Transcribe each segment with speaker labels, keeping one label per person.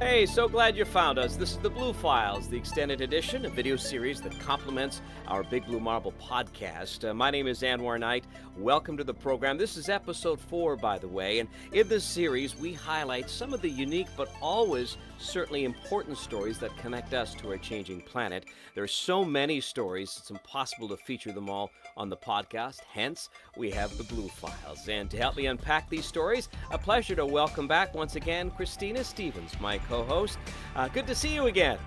Speaker 1: Hey, so glad you found us. This is the Blue Files, the extended edition, a video series that complements our Big Blue Marble podcast. My name is Anwar Knight. Welcome to the program. This is episode 4, by the way, and in this series, we highlight some of the unique but always certainly important stories that connect us to our changing planet. There are so many stories, it's impossible to feature them all on the podcast. Hence, we have the Blue Files. And to help me unpack these stories, a pleasure to welcome back once again Christina Stevens, my co-host. Good to see you again.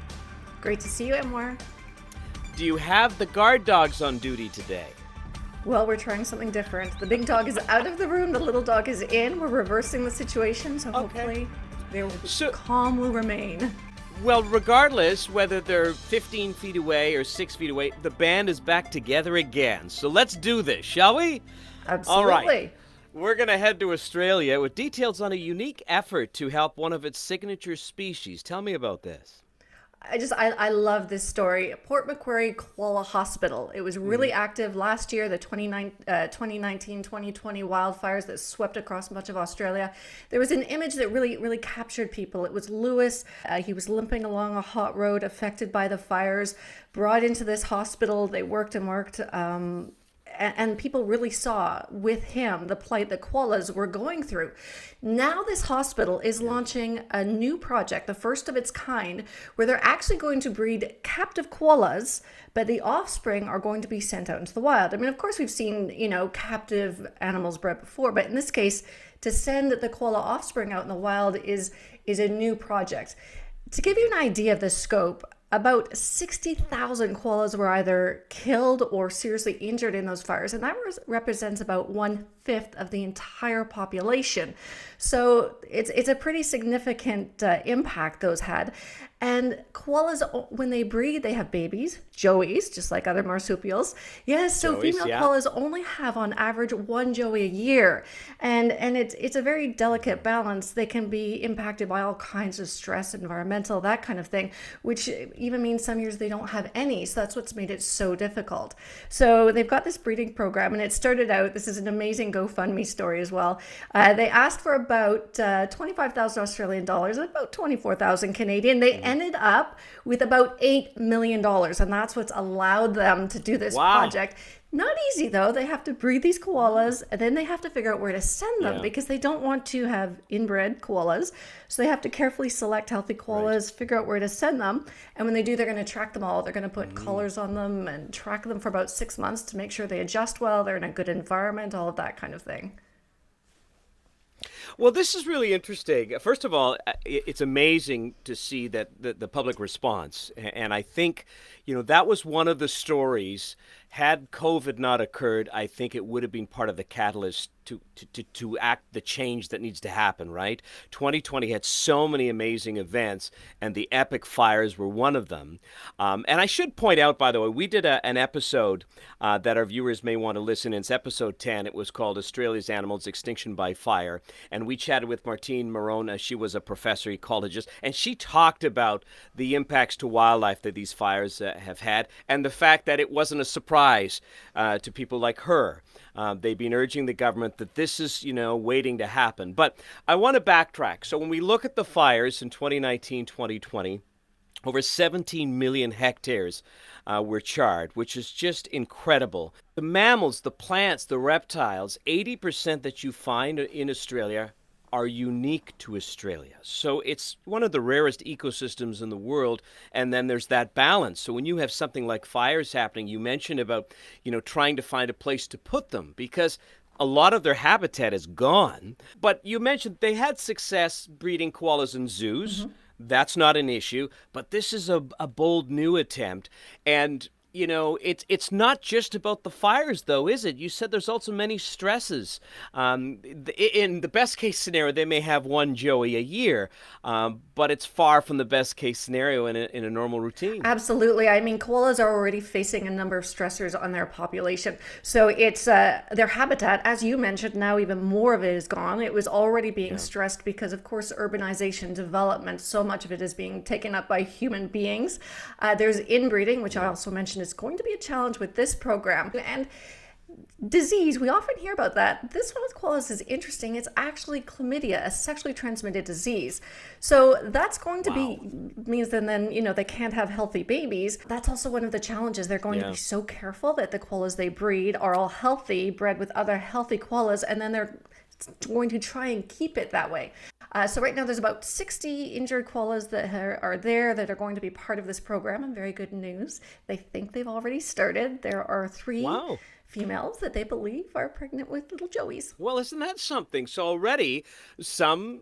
Speaker 2: Great to see you, Anwar.
Speaker 1: Do you have the guard dogs on duty today?
Speaker 2: Well, we're trying something different. The big dog is out of the room, the little dog is in. We're reversing the situation, so hopefully calm will remain.
Speaker 1: Well, regardless whether they're 15 feet away or 6 feet away, the band is back together again. So let's do this, shall we?
Speaker 2: Absolutely.
Speaker 1: All right. We're going to head to Australia with details on a unique effort to help one of its signature species. Tell me about this.
Speaker 2: I love this story. Port Macquarie Koala Hospital. It was really active last year, the 2019-2020 wildfires that swept across much of Australia. There was an image that really captured people. It was Lewis. He was limping along a hot road affected by the fires, brought into this hospital. They worked and worked. And people really saw with him the plight that koalas were going through. Now this hospital is launching a new project, the first of its kind, where they're actually going to breed captive koalas, but the offspring are going to be sent out into the wild. I mean, of course, we've seen, captive animals bred before, but in this case, to send the koala offspring out in the wild is a new project. To give you an idea of the scope, about 60,000 koalas were either killed or seriously injured in those fires, and that represents about 1/5 of the entire population. So it's a pretty significant impact those had. And koalas, when they breed, they have babies, joeys, just like other marsupials. Yes, so
Speaker 1: Joeys,
Speaker 2: female koalas only have on average one joey a year. And it's a very delicate balance. They can be impacted by all kinds of stress, environmental, that kind of thing, which even means some years they don't have any. So that's what's made it so difficult. So they've got this breeding program, and it started out, this is an amazing GoFundMe story as well. They asked for about 25,000 Australian dollars, about 24,000 Canadian. They ended up with about $8 million, and that's what's allowed them to do this project. Not easy, though. They have to breed these koalas, and then they have to figure out where to send them because they don't want to have inbred koalas. So they have to carefully select healthy koalas, figure out where to send them. And when they do, they're going to track them all. They're going to put collars on them and track them for about 6 months to make sure they adjust well, they're in a good environment, all of that kind of thing.
Speaker 1: Well, this is really interesting. First of all, it's amazing to see that the public response. And I think, that was one of the stories. Had COVID not occurred, I think it would have been part of the catalyst to act the change that needs to happen, right? 2020 had so many amazing events, and the epic fires were one of them. And I should point out, by the way, we did an episode that our viewers may want to listen in. It's episode 10. It was called Australia's Animals Extinction by Fire. And we chatted with Martine Morona. She was a professor ecologist, and she talked about the impacts to wildlife that these fires have had, and the fact that it wasn't a surprise to people like her. They've been urging the government that this is, waiting to happen. But I want to backtrack. So when we look at the fires in 2019, 2020, over 17 million hectares were charred, which is just incredible. The mammals, the plants, the reptiles, 80% that you find in Australia are unique to Australia. So it's one of the rarest ecosystems in the world, and then there's that balance. So when you have something like fires happening, you mentioned about, trying to find a place to put them because a lot of their habitat is gone. But you mentioned they had success breeding koalas in zoos. That's not an issue, but this is a bold new attempt. And it's not just about the fires, though, is it? You said there's also many stresses. In the best case scenario, they may have one joey a year, but it's far from the best case scenario in a normal routine.
Speaker 2: Absolutely. I mean, koalas are already facing a number of stressors on their population. So it's their habitat, as you mentioned, now even more of it is gone. It was already being stressed because, of course, urbanization, development, so much of it is being taken up by human beings. There's inbreeding, which I also mentioned is going to be a challenge with this program. And disease, we often hear about that. This one with koalas is interesting. It's actually chlamydia, a sexually transmitted disease. So that's going to
Speaker 1: Wow.
Speaker 2: be means then they can't have healthy babies. That's also one of the challenges. They're going to
Speaker 1: Yeah.
Speaker 2: be so careful that the koalas they breed are all healthy, bred with other healthy koalas, and then they're going to try and keep it that way. So right now there's about 60 injured koalas that are there that are going to be part of this program, and very good news. They think they've already started. There are 3
Speaker 1: Wow.
Speaker 2: females that they believe are pregnant with little joeys.
Speaker 1: Well, isn't that something? So already some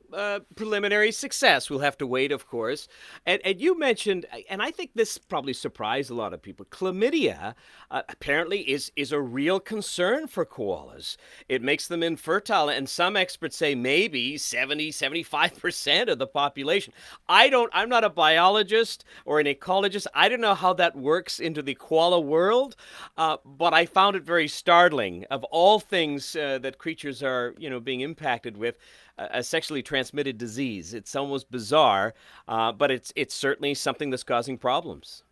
Speaker 1: preliminary success. We'll have to wait, of course. And you mentioned, and I think this probably surprised a lot of people. Chlamydia apparently is a real concern for koalas. It makes them infertile, and some experts say maybe 75% of the population. I'm not a biologist or an ecologist. I don't know how that works into the koala world, but I found it very startling. Of all things that creatures are, being impacted with, a sexually transmitted disease. It's almost bizarre, but it's certainly something that's causing problems.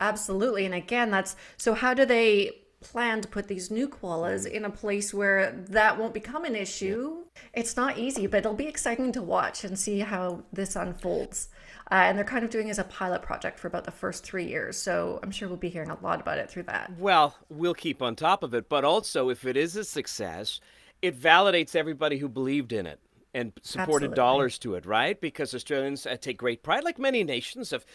Speaker 2: Absolutely. And again, that's so how do they plan to put these new koalas in a place where that won't become an issue? It's not easy, but it'll be exciting to watch and see how this unfolds. And they're kind of doing it as a pilot project for about the first 3 years. So I'm sure we'll be hearing a lot about it through that.
Speaker 1: Well, we'll keep on top of it, but also if it is a success, it validates everybody who believed in it and supported
Speaker 2: Absolutely.
Speaker 1: dollars to it, right? Because Australians take great pride, like many nations, of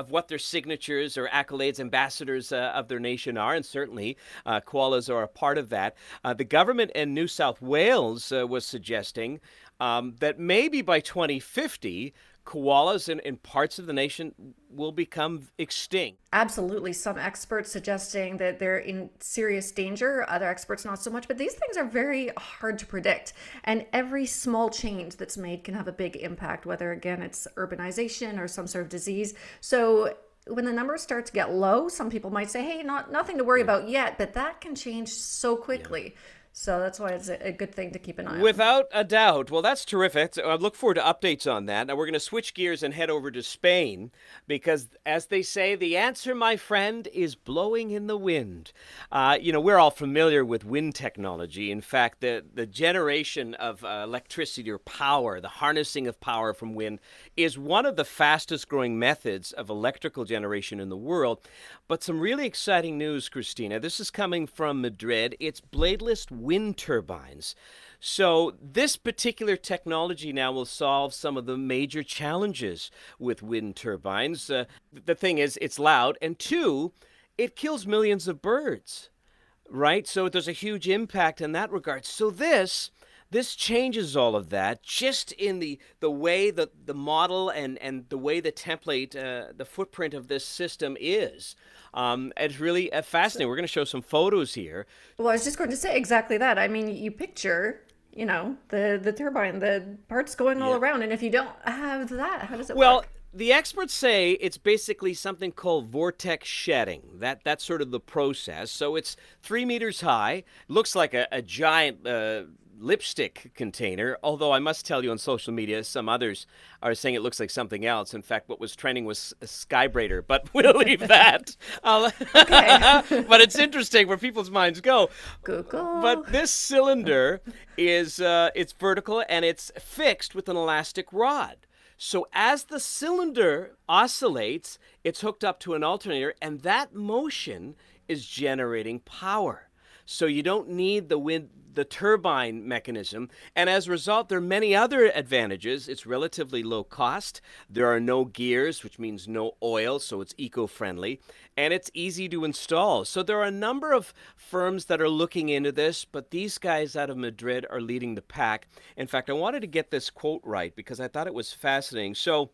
Speaker 1: what their signatures or accolades, ambassadors of their nation are, and certainly koalas are a part of that. The government in New South Wales was suggesting that maybe by 2050, koalas in parts of the nation will become extinct.
Speaker 2: Absolutely. Some experts suggesting that they're in serious danger, other experts not so much. But these things are very hard to predict. And every small change that's made can have a big impact, whether, again, it's urbanization or some sort of disease. So when the numbers start to get low, some people might say, hey, nothing to worry about yet. But that can change so quickly. So that's why it's a good thing to keep an eye on.
Speaker 1: Without a doubt. Well, that's terrific. So I look forward to updates on that. Now, we're going to switch gears and head over to Spain because, as they say, the answer, my friend, is blowing in the wind. We're all familiar with wind technology. In fact, the generation of electricity or power, the harnessing of power from wind, is one of the fastest growing methods of electrical generation in the world. But some really exciting news, Christina. This is coming from Madrid. It's bladeless wind turbines. So this particular technology now will solve some of the major challenges with wind turbines. The thing is, it's loud, and two, it kills millions of birds, right? So there's a huge impact in that regard. So this changes all of that just in the way that the model and the way the template, the footprint of this system is. It's really fascinating. We're going to show some photos here.
Speaker 2: Well, I was just going to say exactly that. I mean, you picture, the turbine, the parts going all
Speaker 1: Yeah.
Speaker 2: around. And if you don't have that, how does it
Speaker 1: Well,
Speaker 2: work?
Speaker 1: the experts say it's basically something called vortex shedding. That's sort of the process. So it's 3 meters high. Looks like a giant lipstick container. Although I must tell you on social media, some others are saying it looks like something else. In fact, what was trending was a skybrader. But we'll leave that.
Speaker 2: Okay.
Speaker 1: But it's interesting where people's minds go.
Speaker 2: Google.
Speaker 1: But this cylinder is it's vertical and it's fixed with an elastic rod. So as the cylinder oscillates, it's hooked up to an alternator, and that motion is generating power. So you don't need the turbine mechanism. And as a result, there are many other advantages. It's relatively low cost. There are no gears, which means no oil, so it's eco-friendly. And it's easy to install. So there are a number of firms that are looking into this, but these guys out of Madrid are leading the pack. In fact, I wanted to get this quote right because I thought it was fascinating. So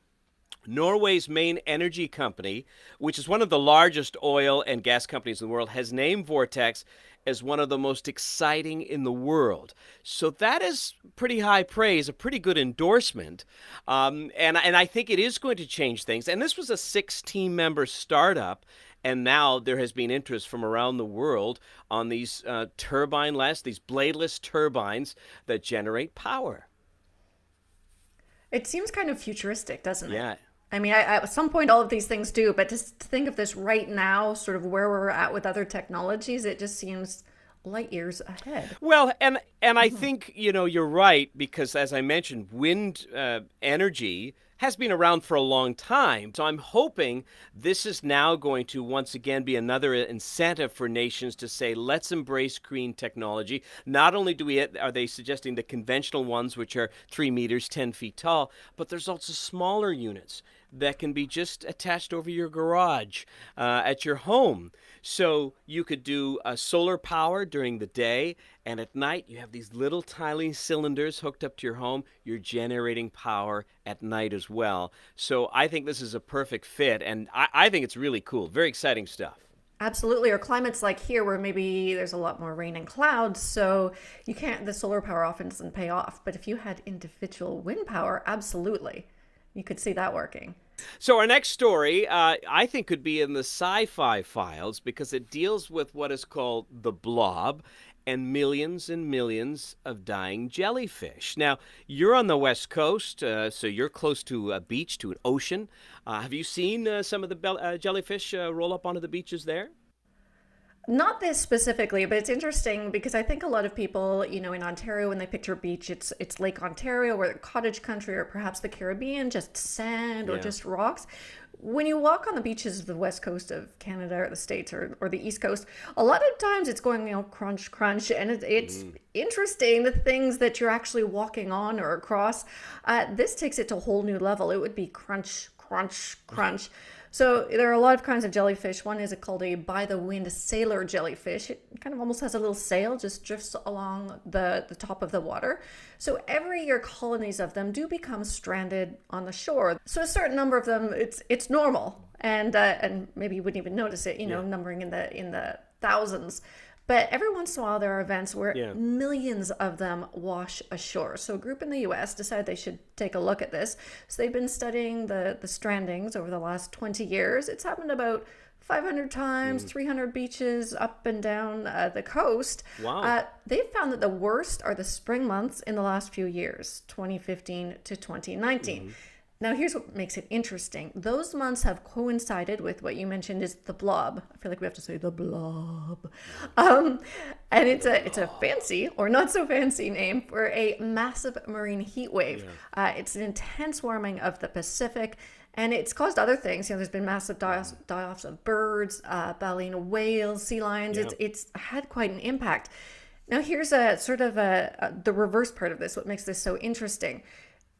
Speaker 1: Norway's main energy company, which is one of the largest oil and gas companies in the world, has named Vortex as one of the most exciting in the world. So that is pretty high praise, a pretty good endorsement. And I think it is going to change things. And this was a 16-member startup. And now there has been interest from around the world on these these bladeless turbines that generate power.
Speaker 2: It seems kind of futuristic, doesn't it?
Speaker 1: Yeah.
Speaker 2: I mean, at some point, all of these things do, but just to think of this right now, sort of where we're at with other technologies, it just seems light years ahead.
Speaker 1: Well, and I think, you're right, because as I mentioned, wind energy has been around for a long time. So I'm hoping this is now going to once again be another incentive for nations to say, let's embrace green technology. Not only are they suggesting the conventional ones, which are 3 meters, 10 feet tall, but there's also smaller units that can be just attached over your garage at your home. So you could do solar power during the day, and at night you have these little tiny cylinders hooked up to your home. You're generating power at night as well. So I think this is a perfect fit, and I think it's really cool. Very exciting stuff.
Speaker 2: Absolutely. Or climates like here where maybe there's a lot more rain and clouds, so the solar power often doesn't pay off. But if you had individual wind power, absolutely, you could see that working.
Speaker 1: So our next story, I think, could be in the sci-fi files because it deals with what is called the blob and millions of dying jellyfish. Now, you're on the West Coast, so you're close to a beach, to an ocean. Have you seen some of the jellyfish roll up onto the beaches there?
Speaker 2: Not this specifically, but it's interesting because I think a lot of people, in Ontario, when they picture beach, it's Lake Ontario or cottage country or perhaps the Caribbean, just sand or
Speaker 1: Yeah.
Speaker 2: just rocks. When you walk on the beaches of the west coast of Canada or the States or the East Coast, a lot of times it's going, crunch, crunch. And it's interesting the things that you're actually walking on or across. This takes it to a whole new level. It would be crunch, crunch, crunch. So there are a lot of kinds of jellyfish. One is called a by-the-wind sailor jellyfish. It kind of almost has a little sail, just drifts along the top of the water. So every year colonies of them do become stranded on the shore. So a certain number of them, it's normal. And maybe you wouldn't even notice it, numbering in the thousands. But every once in a while, there are events where millions of them wash ashore. So a group in the U.S. decided they should take a look at this. So they've been studying the strandings over the last 20 years. It's happened about 500 times, 300 beaches up and down the coast.
Speaker 1: Wow.
Speaker 2: They've found that the worst are the spring months in the last few years, 2015 to 2019. Now, here's what makes it interesting. Those months have coincided with what you mentioned is the blob. I feel like we have to say the blob. And it's a fancy or not so fancy name for a massive marine heat wave. It's an intense warming of the Pacific, and it's caused other things. There's been massive die-offs of birds, baleen whales, sea lions. It's had quite an impact. Now, here's a sort of the reverse part of this, what makes this so interesting.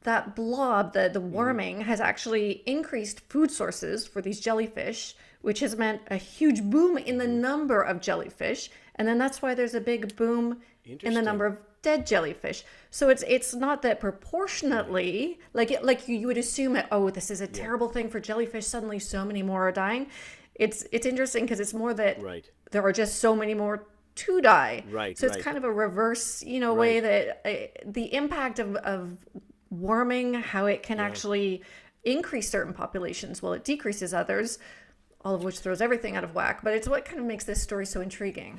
Speaker 2: That blob, the warming, has actually increased food sources for these jellyfish, which has meant a huge boom in the number of jellyfish. And then that's why there's a big boom in the number of dead jellyfish. So it's not that proportionately, like you would assume, this is a terrible thing for jellyfish, suddenly so many more are dying. It's interesting because it's more that there are just so many more to die. So it's kind of a reverse, way that the impact of warming, how it can actually increase certain populations while it decreases others, all of which throws everything out of whack. But it's what kind of makes this story so intriguing.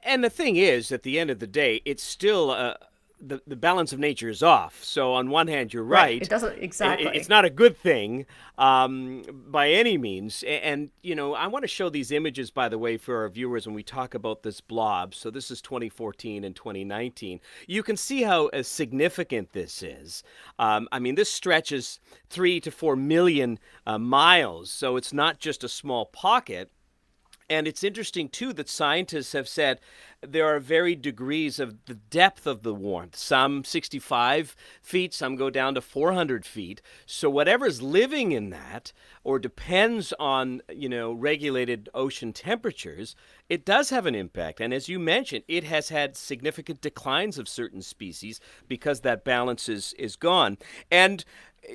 Speaker 1: And the thing is, at the end of the day, it's still the balance of nature is off. So on one hand, you're right.
Speaker 2: It doesn't exactly.
Speaker 1: It's not a good thing by any means. And I want to show these images, by the way, for our viewers when we talk about this blob. So this is 2014 and 2019. You can see how significant this is. This stretches 3 to 4 million miles. So it's not just a small pocket. And it's interesting, too, that scientists have said there are varied degrees of the depth of the warmth. Some 65 feet, some go down to 400 feet. So whatever's living in that or depends on, regulated ocean temperatures, it does have an impact. And as you mentioned, it has had significant declines of certain species because that balance is gone. And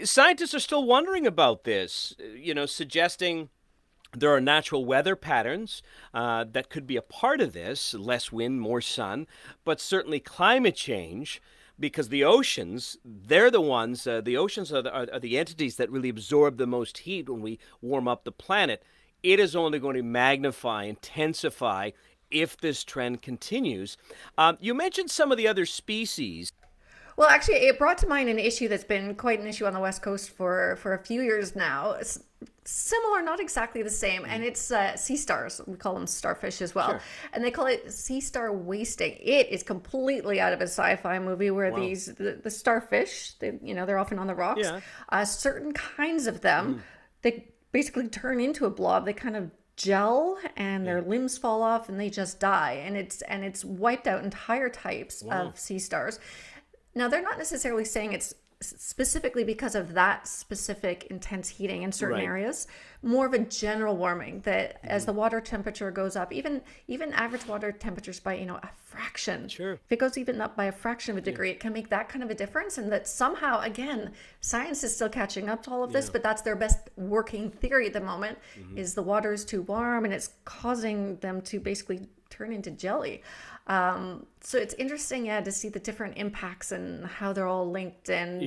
Speaker 1: scientists are still wondering about this, suggesting there are natural weather patterns that could be a part of this, less wind, more sun, but certainly climate change, because the oceans, they're the ones, the oceans are the entities that really absorb the most heat when we warm up the planet. It is only going to magnify, intensify if this trend continues. You mentioned some of the other species.
Speaker 2: Well, actually, it brought to mind an issue that's been quite an issue on the West Coast for a few years now. It's similar, not exactly the same, and it's sea stars. We call them starfish as well,
Speaker 1: Sure.
Speaker 2: and they call it sea star wasting. It is completely out of a sci-fi movie where
Speaker 1: Wow.
Speaker 2: the starfish, they're often on the rocks.
Speaker 1: Yeah.
Speaker 2: Certain kinds of them, they basically turn into a blob. They kind of gel and their limbs fall off and they just die, and it's wiped out entire types of sea stars. Now, they're not necessarily saying it's specifically because of that specific intense heating in certain
Speaker 1: Right.
Speaker 2: areas, more of a general warming that as the water temperature goes up, even average water temperatures by, a fraction.
Speaker 1: Sure.
Speaker 2: If it goes even up by a fraction of a degree, it can make that kind of a difference. And that somehow, again, science is still catching up to all of this, but that's their best working theory at the moment, is the water is too warm and it's causing them to basically turn into jelly. So it's interesting, to see the different impacts and how they're all linked, and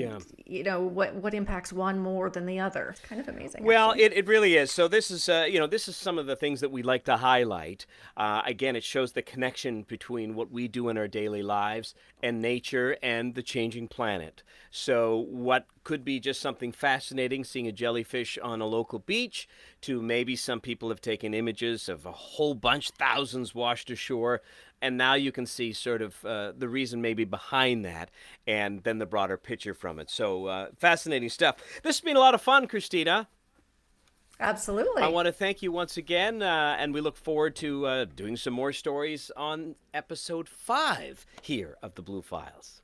Speaker 2: what impacts one more than the other. It's kind of amazing.
Speaker 1: Well,
Speaker 2: actually.
Speaker 1: it really is. So this is this is some of the things that we like to highlight. Again, it shows the connection between what we do in our daily lives and nature and the changing planet. So what could be just something fascinating, seeing a jellyfish on a local beach, to maybe some people have taken images of a whole bunch, thousands washed ashore, and now you can see sort of the reason maybe behind that, and then the broader picture from it. So fascinating stuff. This has been a lot of fun, Christina.
Speaker 2: Absolutely.
Speaker 1: I want to thank you once again, and we look forward to doing some more stories on episode 5 here of the Blue Files.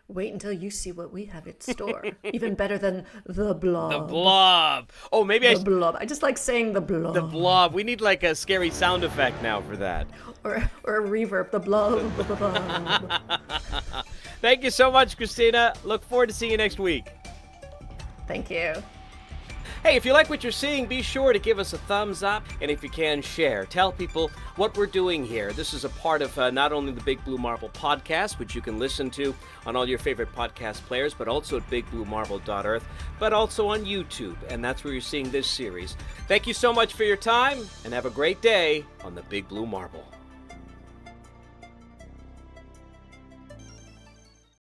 Speaker 2: Wait until you see what we have in store. Even better than the blob.
Speaker 1: The blob. Oh, maybe
Speaker 2: The blob. I just like saying the blob.
Speaker 1: the blob. We need like a scary sound effect now for that.
Speaker 2: Or a reverb. The blob.
Speaker 1: Thank you so much, Christina. Look forward to seeing you next week.
Speaker 2: Thank you.
Speaker 1: Hey, if you like what you're seeing, be sure to give us a thumbs up, and if you can, share. Tell people what we're doing here. This is a part of not only the Big Blue Marble podcast, which you can listen to on all your favorite podcast players, but also at bigbluemarble.earth, but also on YouTube, and that's where you're seeing this series. Thank you so much for your time, and have a great day on the Big Blue Marble.